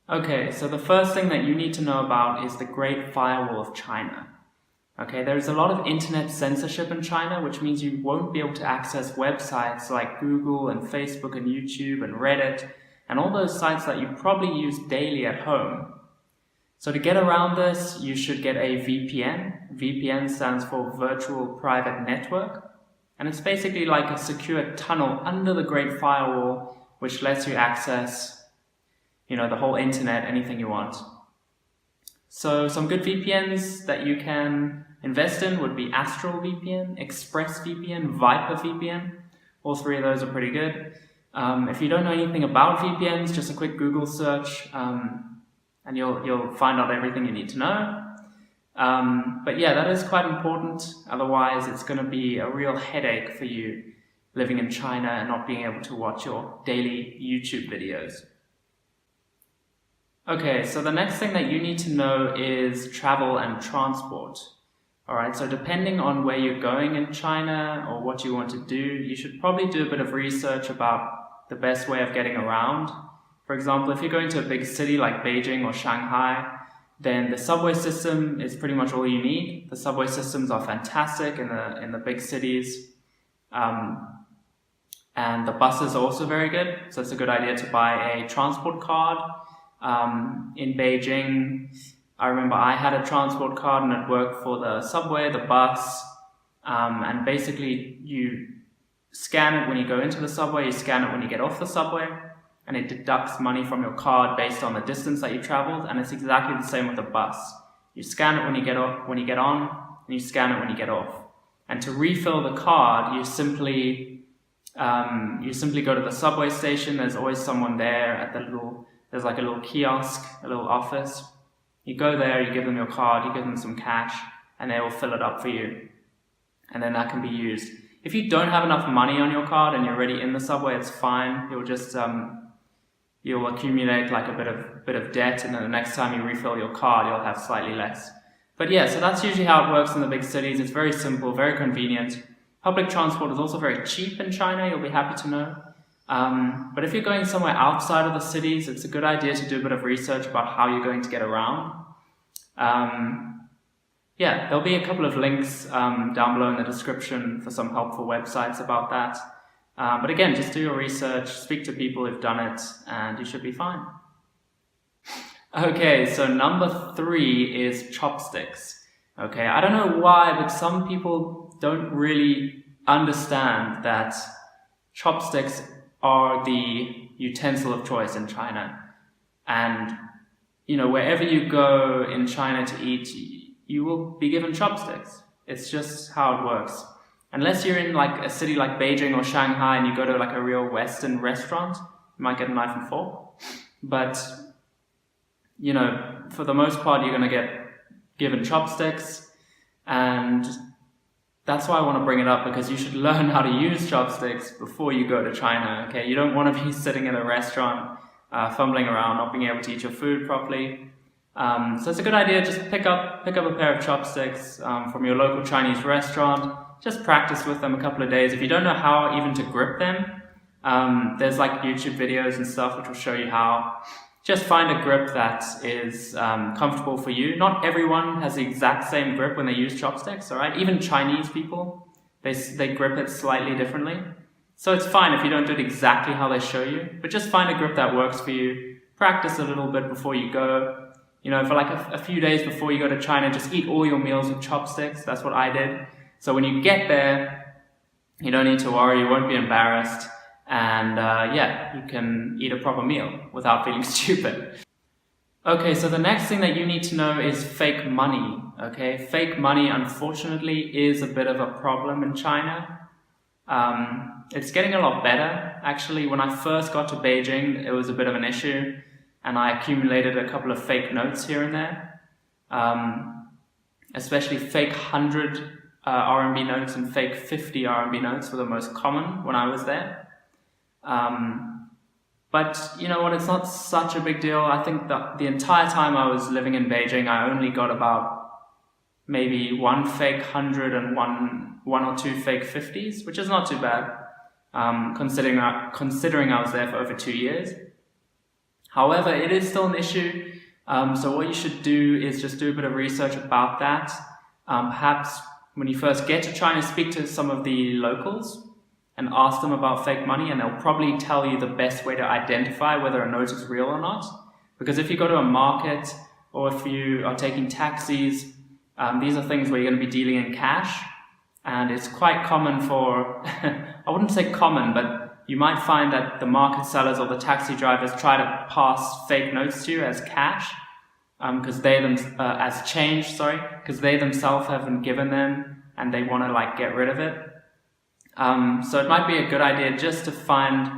Okay, so the first thing that you need to know about is the Great Firewall of China. Okay, there's a lot of internet censorship in China, which means you won't be able to access websites like Google and Facebook and YouTube and Reddit and all those sites that you probably use daily at home. So to get around this, you should get a VPN. VPN stands for Virtual Private Network, and it's basically like a secure tunnel under the Great Firewall, which lets you access, the whole internet, anything you want. So some good VPNs that you can invest in would be Astral VPN, Express VPN, Viper VPN. All three of those are pretty good. If you don't know anything about VPNs, just a quick Google search, and you'll find out everything you need to know. But yeah, that is quite important. Otherwise, it's going to be a real headache for you living in China and not being able to watch your daily YouTube videos. Okay, so the next thing that you need to know is travel and transport. Alright, so depending on where you're going in China or what you want to do, you should probably do a bit of research about the best way of getting around. For example, if you're going to a big city like Beijing or Shanghai, then the subway system is pretty much all you need. The subway systems are fantastic in the big cities. And the buses are also very good, so it's a good idea to buy a transport card. In Beijing, I remember I had a transport card and it worked for the subway, the bus, and basically you scan it when you go into the subway, you scan it when you get off the subway, and it deducts money from your card based on the distance that you traveled, and it's exactly the same with the bus. You scan it when you get on, and you scan it when you get off. And to refill the card, you simply go to the subway station. There's always someone there at there's like a little kiosk, a little office. You go there, you give them your card, you give them some cash, and they will fill it up for you. And then that can be used. If you don't have enough money on your card and you're already in the subway, it's fine. You'll just you'll accumulate like a bit of debt, and then the next time you refill your card, you'll have slightly less. But yeah, so that's usually how it works in the big cities. It's very simple, very convenient. Public transport is also very cheap in China, you'll be happy to know. But if you're going somewhere outside of the cities, it's a good idea to do a bit of research about how you're going to get around. Yeah, there'll be a couple of links down below in the description for some helpful websites about that. But again, just do your research, speak to people who've done it, and you should be fine. Okay, so number 3 is chopsticks. Okay, I don't know why, but some people don't really understand that chopsticks are the utensil of choice in China. And, wherever you go in China to eat, you will be given chopsticks. It's just how it works. Unless you're in like a city like Beijing or Shanghai and you go to like a real Western restaurant, you might get a knife and fork. But, for the most part, you're going to get given chopsticks. And that's why I want to bring it up, because you should learn how to use chopsticks before you go to China, okay? You don't want to be sitting in a restaurant, fumbling around, not being able to eat your food properly. So it's a good idea, just pick up a pair of chopsticks from your local Chinese restaurant. Just practice with them a couple of days. If you don't know how even to grip them, there's like YouTube videos and stuff which will show you how. Just find a grip that is comfortable for you. Not everyone has the exact same grip when they use chopsticks, alright? Even Chinese people, they grip it slightly differently. So it's fine if you don't do it exactly how they show you, but just find a grip that works for you. Practice a little bit before you go. For like a few days before you go to China, just eat all your meals with chopsticks. That's what I did. So when you get there, you don't need to worry, you won't be embarrassed. And you can eat a proper meal without feeling stupid. Okay, so the next thing that you need to know is fake money. Okay, fake money, unfortunately, is a bit of a problem in China. It's getting a lot better. Actually, when I first got to Beijing, it was a bit of an issue, and I accumulated a couple of fake notes here and there. Especially fake 100 RMB notes and fake 50 RMB notes were the most common when I was there. But you know what, it's not such a big deal. I think that the entire time I was living in Beijing, I only got about maybe one fake 100 and one or two fake 50s, which is not too bad, considering I was there for over 2 years. However, it is still an issue. So what you should do is just do a bit of research about that. Perhaps when you first get to China, speak to some of the locals and ask them about fake money, and they'll probably tell you the best way to identify whether a note is real or not. Because if you go to a market or if you are taking taxis, these are things where you're going to be dealing in cash, and it's quite common for, I wouldn't say common, but you might find that the market sellers or the taxi drivers try to pass fake notes to you as cash, because as change, because they themselves haven't given them and they want to like get rid of it. So it might be a good idea just to find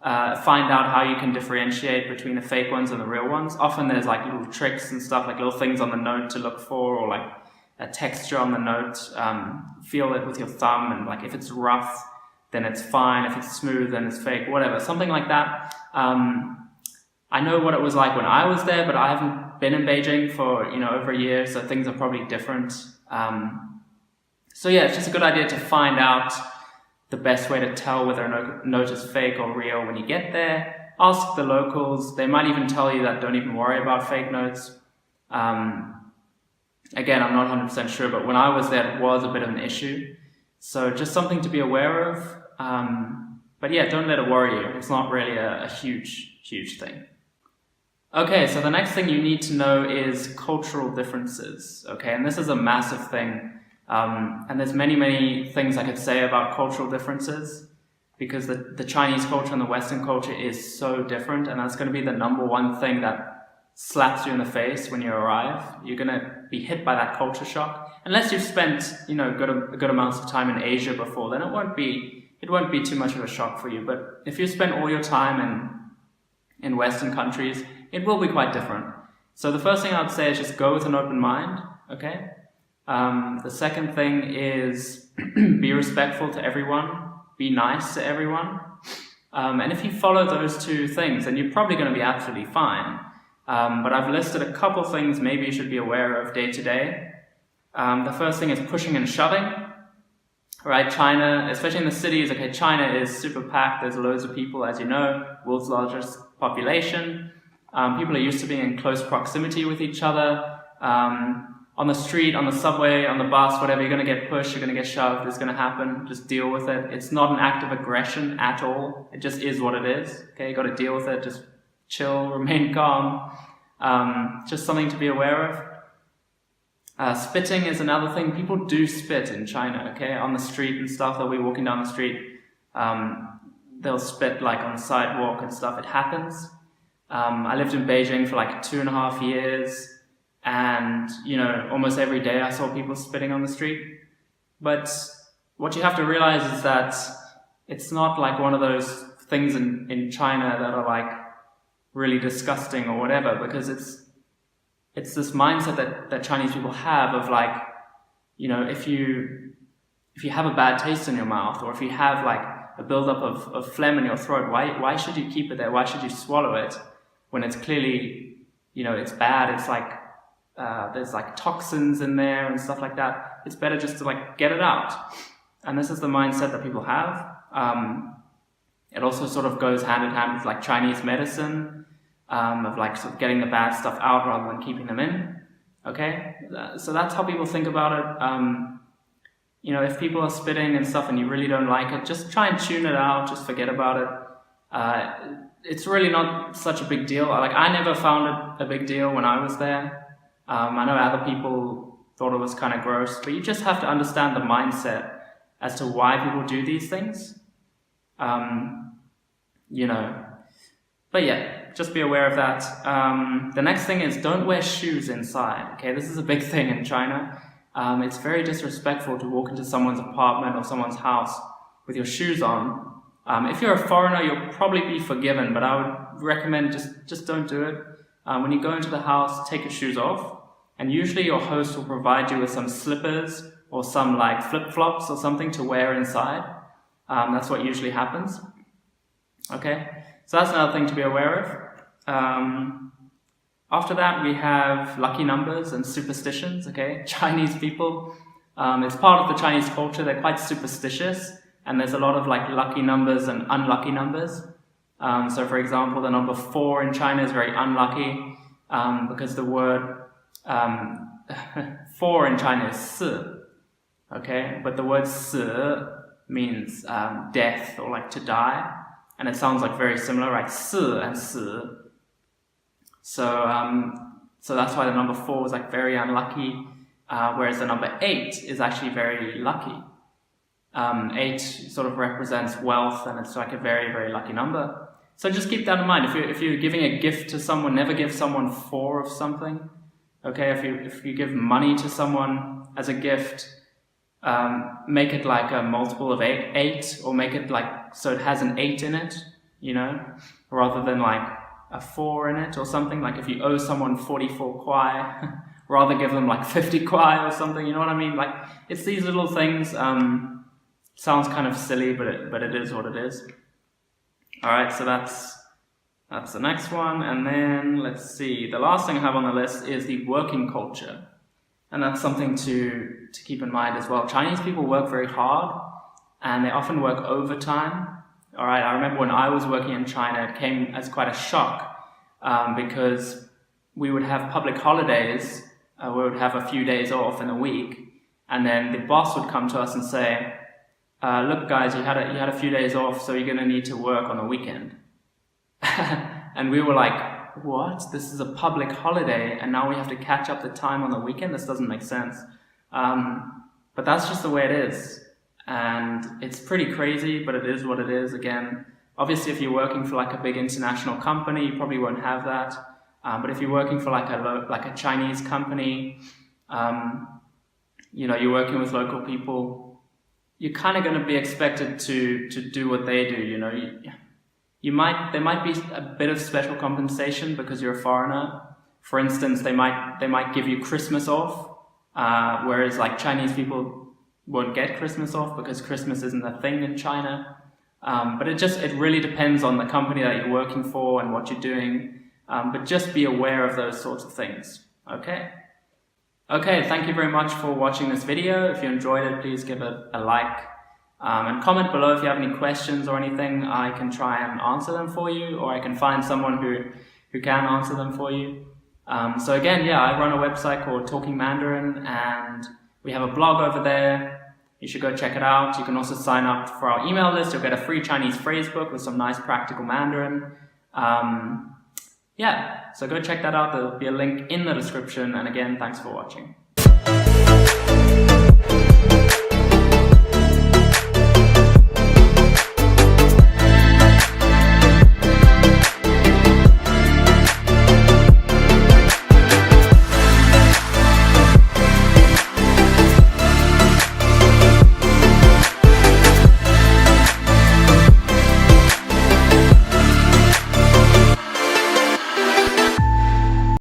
out how you can differentiate between the fake ones and the real ones. Often there's like little tricks and stuff, like little things on the note to look for, or like a texture on the note. Feel it with your thumb, and like if it's rough, then it's fine. If it's smooth, then it's fake, whatever, something like that. I know what it was like when I was there, but I haven't been in Beijing for over a year, so things are probably different. So yeah, it's just a good idea to find out the best way to tell whether a note is fake or real when you get there. Ask the locals. They might even tell you that don't even worry about fake notes. Again, I'm not 100% sure, but when I was there, it was a bit of an issue. So just something to be aware of. But yeah, don't let it worry you. It's not really a huge thing. Okay, so the next thing you need to know is cultural differences. Okay, and this is a massive thing. And there's many things I could say about cultural differences, because the Chinese culture and the Western culture is so different, and that's going to be the number one thing that slaps you in the face when you arrive. You're going to be hit by that culture shock. Unless you've spent good amounts of time in Asia before, then it won't be too much of a shock for you. But if you spend all your time in Western countries, it will be quite different. So the first thing I would say is just go with an open mind, okay? The second thing is be respectful to everyone, be nice to everyone. And if you follow those two things, then you're probably going to be absolutely fine. But I've listed a couple things maybe you should be aware of day to day. The first thing is pushing and shoving. Right, China, especially in the cities, okay, China is super packed. There's loads of people, as you know, world's largest population. People are used to being in close proximity with each other. On the street, on the subway, on the bus, whatever, you're going to get pushed, you're going to get shoved, it's going to happen. Just deal with it. It's not an act of aggression at all. It just is what it is. Okay, you got to deal with it. Just chill, remain calm. Just something to be aware of. Spitting is another thing. People do spit in China, okay, on the street and stuff. They'll be walking down the street. They'll spit like on the sidewalk and stuff. It happens. I lived in Beijing for like 2.5 years. And, almost every day I saw people spitting on the street. But what you have to realize is that it's not like one of those things in China that are like really disgusting or whatever, because it's this mindset that Chinese people have of like, if you have a bad taste in your mouth, or if you have like a buildup of phlegm in your throat, why should you keep it there? Why should you swallow it when it's clearly, it's bad? It's like, there's like toxins in there and stuff like that. It's better just to like get it out. And this is the mindset that people have. It also sort of goes hand in hand with like Chinese medicine, of like sort of getting the bad stuff out rather than keeping them in. Okay, so that's how people think about it. If people are spitting and stuff and you really don't like it, just try and tune it out. Just forget about it. It's really not such a big deal. Like I never found it a big deal when I was there. I know other people thought it was kind of gross, but you just have to understand the mindset as to why people do these things. But yeah, just be aware of that. The next thing is don't wear shoes inside. Okay, this is a big thing in China. It's very disrespectful to walk into someone's apartment or someone's house with your shoes on. If you're a foreigner, you'll probably be forgiven, but I would recommend just don't do it. When you go into the house, take your shoes off, and usually your host will provide you with some slippers or some like flip-flops or something to wear inside. That's what usually happens. Okay, so that's another thing to be aware of. After that, we have lucky numbers and superstitions. Okay, Chinese people, it's part of the Chinese culture. They're quite superstitious, and there's a lot of like lucky numbers and unlucky numbers. So for example, the number 4 in China is very unlucky because the word 4 in China is 4, okay? But the word 死 means death or like to die, and it sounds like very similar, right? 死 and 死. So that's why the number 4 is like very unlucky, whereas the number 8 is actually very lucky. 8 sort of represents wealth, and it's like a very, very lucky number. So just keep that in mind. If you're giving a gift to someone, never give someone 4 of something. Okay, if you give money to someone as a gift, make it like a multiple of 8, or make it like so it has an 8 in it, you know, rather than like a 4 in it or something. Like if you owe someone 44 kwai, rather give them like 50 kwai or something, you know what I mean? Like, it's these little things. Sounds kind of silly, but it is what it is. Alright, so that's the next one. And then let's see, the last thing I have on the list is the working culture. And that's something to keep in mind as well. Chinese people work very hard, and they often work overtime. All right, I remember when I was working in China, it came as quite a shock because we would have public holidays, we would have a few days off in a week, and then the boss would come to us and say, look guys, you had a few days off, so you're going to need to work on the weekend. And we were like, what? This is a public holiday, and now we have to catch up the time on the weekend? This doesn't make sense. But that's just the way it is. And it's pretty crazy, but it is what it is. Again, obviously if you're working for like a big international company, you probably won't have that. But if you're working for like a Chinese company, you know, you're working with local people, you're kind of going to be expected to do what they do, you know. There might be a bit of special compensation because you're a foreigner. For instance, they might give you Christmas off, whereas like Chinese people won't get Christmas off because Christmas isn't a thing in China. But it really depends on the company that you're working for and what you're doing. But just be aware of those sorts of things. Okay, thank you very much for watching this video. If you enjoyed it, please give it a like. And comment below if you have any questions or anything. I can try and answer them for you, or I can find someone who can answer them for you. So again, yeah, I run a website called Talking Mandarin, and we have a blog over there. You should go check it out. You can also sign up for our email list. You'll get a free Chinese phrasebook with some nice practical Mandarin. Yeah, so go check that out. There'll be a link in the description. And again, thanks for watching.